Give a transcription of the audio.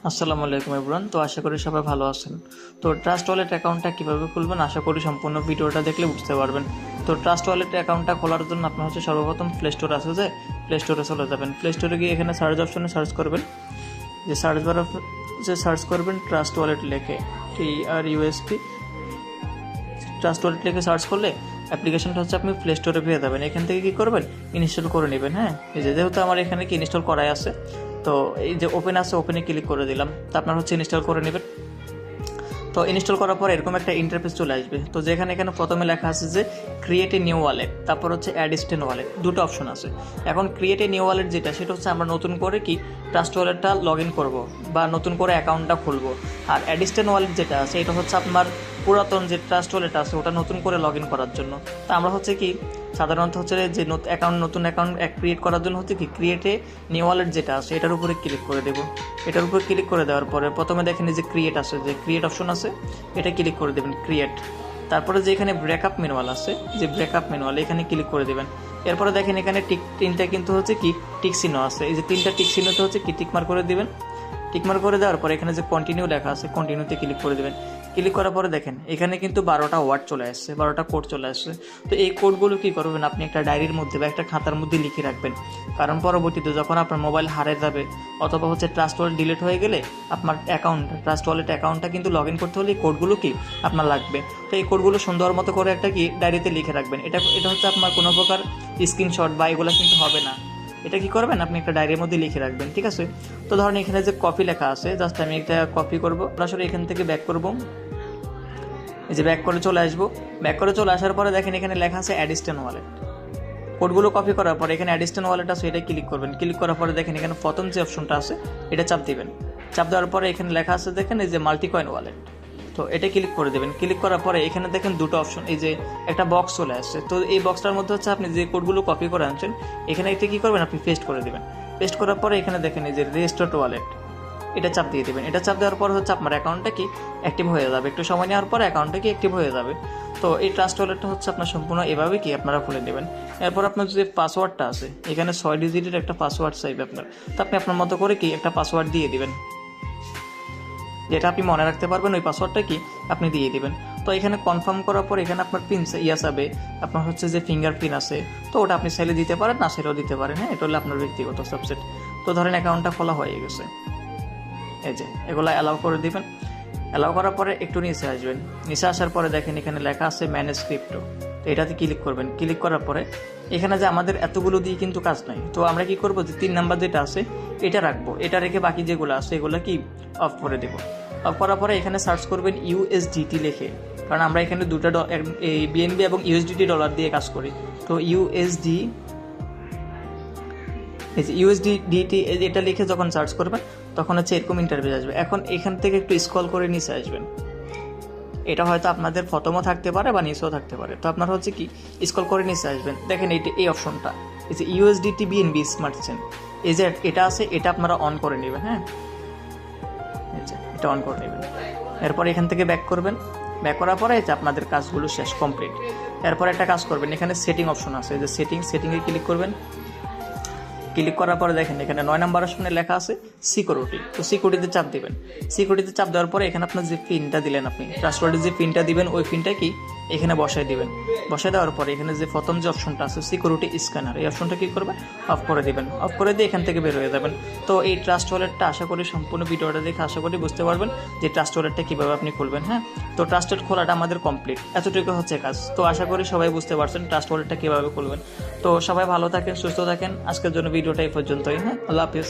আসসালামু আলাইকুম এভরিওয়ান। তো আশা করি সবাই ভালো আছেন। তো ট্রাস্ট ওয়ালেট অ্যাকাউন্টটা কীভাবে খুলবেন আশা করি সম্পূর্ণ ভিডিওটা দেখলে বুঝতে পারবেন। তো ট্রাস্ট ওয়ালেট অ্যাকাউন্টটা খোলার জন্য আপনার হচ্ছে সর্বপ্রথম প্লে স্টোর আছে, যে প্লে স্টোরে চলে যাবেন। প্লে স্টোরে গিয়ে এখানে সার্চ অপশনে সার্চ করবেন, যে সার্চ বারে যে সার্চ করবেন ট্রাস্ট ওয়ালেট লেখে TRUST ট্রাস্ট ওয়ালেট লিখে সার্চ করলে অ্যাপ্লিকেশনটা হচ্ছে আপনি প্লে স্টোরে পেয়ে যাবেন। এখান থেকে কী করবেন, ইনস্টল করে নেবেন। হ্যাঁ, এই যেহেতু আমার এখানে কি ইনস্টল করাই আছে, তো এই যে ওপেন আছে ওপেনে ক্লিক করে দিলাম। তো আপনার হচ্ছে ইনস্টল করে নেবেন। তো ইনস্টল করার পর এরকম একটা ইন্টারফেস চলে আসবে। তো যেখানে এখানে প্রথমে লেখা আছে যে ক্রিয়েট এ নিউ ওয়ালেট, তারপর হচ্ছে অ্যাড স্টেন ওয়ালেট, দুটো অপশন আছে। এখন ক্রিয়েট এ নিউ ওয়ালেট যেটা, সেটা হচ্ছে আমরা নতুন করে কি ট্রাস্ট ওয়ালেটটা লগ ইন করবো বা নতুন করে অ্যাকাউন্টটা খুলবো। আর অ্যাড স্টেন ওয়ালেট যেটা আছে, এটা হচ্ছে আপনার পুরাতন যে ট্রাস্ট ওয়ালেট আছে ওটা নতুন করে লগ ইন করার জন্য। তো আমরা হচ্ছে কি সাধারণত হচ্ছে যে নতুন অ্যাকাউন্ট ক্রিয়েট করার জন্য হচ্ছে কি ক্রিয়েটে নিউ ওয়ালেট যেটা আছে এটার উপরে ক্লিক করে দেবো। এটার উপরে ক্লিক করে দেওয়ার পরে প্রথমে দেখেন যে ক্রিয়েট আছে, যে ক্রিয়েট অপশন আছে, এটা ক্লিক করে দেবেন ক্রিয়েট। তারপরে যে এখানে ব্রেকআপ ম্যানুয়াল আছে, যে ব্রেকআপ ম্যানুয়াল এখানে ক্লিক করে দেবেন। এরপরে দেখেন এখানে তিনটা কিন্তু হচ্ছে কি টিক চিহ্ন আছে, এই যে তিনটা টিক চিহ্নতে হচ্ছে কি টিকমার্ক করে দেবেন। টিকমার্ক করে দেওয়ার পরে এখানে যে কন্টিনিউ লেখা আছে কন্টিনিউতে ক্লিক করে দেবেন। ক্লিক করার পরে দেখেন এখানে কিন্তু 12টা ওয়ার্ড চলে আসছে, 12টা কোড চলে আসছে। তো এই কোডগুলো কী করবেন, আপনি একটা ডায়েরির মধ্যে বা একটা খাতার মধ্যে লিখে রাখবেন। কারণ পরবর্তীতে যখন আপনার মোবাইল হারিয়ে যাবে অথবা হচ্ছে ট্রাস্ট ওয়ালেট ডিলিট হয়ে গেলে আপনার ট্রাস্ট ওয়ালেট অ্যাকাউন্টটা কিন্তু লগ ইন করতে হলে এই কোডগুলো কি আপনার লাগবে। তো এই কোডগুলো সুন্দর মতো করে একটা কি ডায়েরিতে লিখে রাখবেন। এটা হচ্ছে আপনার কোনো প্রকার স্ক্রিনশট বা এগুলো কিন্তু হবে না। এটা কি করবেন, আপনি একটা ডায়েরির মধ্যে লিখে রাখবেন, ঠিক আছে। তো ধরেন এখানে যে কপি লেখা আছে, জাস্ট আমি একটা কপি করবো। সরাসরি এখান থেকে ব্যাক করব, এই যে ব্যাক করে চলে আসবো। ব্যাক করে চলে আসার পরে দেখেন এখানে লেখা আছে অ্যাড স্টেন ওয়ালেট। কোডগুলো কপি করার পরে এখানে অ্যাড স্টেন ওয়ালেট আছে, এটা ক্লিক করবেন। ক্লিক করার পরে দেখেন এখানে প্রথম যে অপশনটা আছে এটা চাপ দিবেন। চাপ দেওয়ার পরে এখানে লেখা আছে দেখেন এই যে মাল্টি কয়েন ওয়ালেট, তো এটা ক্লিক করে দেবেন। ক্লিক করার পরে এখানে দেখেন দুটো অপশন, এই যে একটা বক্স চলে আসছে। তো এই বক্সটার মধ্যে হচ্ছে আপনি যে কোডগুলো কপি করে আনছেন এখানে এটা কী করবেন, আপনি পেস্ট করে দেবেন। পেস্ট করার পরে এখানে দেখেন এই যে রেজিস্টার ওয়ালেট, এটা চাপ দিয়ে দেবেন। এটা চাপ দেওয়ার পর হচ্ছে আপনার অ্যাকাউন্টটা কি অ্যাক্টিভ হয়ে যাবে। একটু সময় নেওয়ার পর অ্যাকাউন্টটা কি অ্যাক্টিভ হয়ে যাবে। তো এই ট্রাস্ট ওয়ালেটটা হচ্ছে আপনার সম্পূর্ণ এভাবে কি আপনারা খুলে নেবেন। এরপর আপনার যে পাসওয়ার্ডটা আছে এখানে 6 ডিজিটের একটা পাসওয়ার্ড চাইবে আপনার। তো আপনি আপনার মতো করে কি একটা পাসওয়ার্ড দিয়ে দিবেন, যেটা আপনি মনে রাখতে পারবেন, ওই পাসওয়ার্ডটা কি আপনি দিয়ে দিবেন। তো এখানে কনফার্ম করার পর এখানে আপনার পিন যাবে, আপনার হচ্ছে যে ফিঙ্গার প্রিন্ট আছে, তো ওটা আপনি চাইলে দিতে পারেন, না চাইলেও দিতে পারেন। হ্যাঁ, এটা হলো আপনার ব্যক্তিগত সাবসেট। তো ধরেন অ্যাকাউন্টটা খোলা হয়ে গেছে, এই যে এগুলো অ্যালাউ করে দিবেন। অ্যালাউ করার পরে একটু নিচে আসবেন। নিচে আসার পরে দেখেন এখানে লেখা আছে ম্যানেজ ক্রিপ্টো, তো এটাতে ক্লিক করবেন। ক্লিক করার পরে এখানে যে আমাদের এতগুলো দিয়ে কিন্তু কাজ নাই, তো আমরা কি করব, যে 3 নাম্বার যেটা আছে এটা রাখবো, এটা রেখে বাকি যেগুলো আছে এগুলো কি অফ করে দেবো। অফ করার পরে এখানে সার্চ করবেন USDT লিখে, কারণ আমরা এখানে দুটো এই BNB এবং USDT ডলার দিয়ে কাজ করি। তো USDT এটা লিখে যখন সার্চ করবেন তখন হচ্ছে এরকম ইন্টারভিউ আসবে। এখন এখান থেকে একটু স্ক্রল করে নিচে আসবেন। এটা হয়তো আপনাদের প্রথমও থাকতে পারে বা নিচেও থাকতে পারে। তো আপনার হচ্ছে কি স্ক্রল করে নিচে আসবেন, দেখেন এই অপশনটা, এই যে USDT BNB স্মার্ট চেন, এই যে এটা আছে, এটা আপনারা অন করে নেবেন। হ্যাঁ, এই যে এটা অন করে নেবেন। এরপর এখান থেকে ব্যাক করবেন। ব্যাক করার পরে এই যে আপনাদের কাজগুলো শেষ কমপ্লিট। এরপর একটা কাজ করবেন, এখানে সেটিং অপশন আছে, এই যে সেটিংয়ে ক্লিক করবেন। ক্লিক করার পরে দেখেন এখানে 9 নাম্বার অপশনে লেখা আছে সিকিউরিটি, তো সিকিউরিটিতে চাপ দিবেন। সিকিউরিটিতে চাপ দেওয়ার পরে এখানে আপনার যে পিনটা দিলেন, আপনি ট্রাস্টওয়ার্ডের যে পিনটা দিবেন ওই পিনটা কি এখানে বসাই দিবেন। বসাই দেওয়ার পরে এখানে যে প্রথম যে অপশনটা আছে সিকিউরিটি স্ক্যানার, এই অপশনটা কী করবেন, অফ করে দিবেন। অফ করে দিয়ে এখান থেকে বের হয়ে যাবেন। তো এই ট্রাস্ট ওয়ালেটটা আশা করি সম্পূর্ণ ভিডিওটা দেখে আশা করি বুঝতে পারবেন যে ট্রাস্ট ওয়ালেটটা কীভাবে আপনি খুলবেন। হ্যাঁ, তো ট্রাস্টেড খোলাটা আমাদের কমপ্লিট, এতটুকু হচ্ছে কাজ। তো আশা করি সবাই বুঝতে পারছেন ট্রাস্ট ওয়ালেটটা কীভাবে খুলবেন। তো সবাই ভালো থাকেন, সুস্থ থাকেন। আজকের জন্য ভিডিওটা এই পর্যন্তই। হ্যাঁ, আল্লাহ হাফিজ।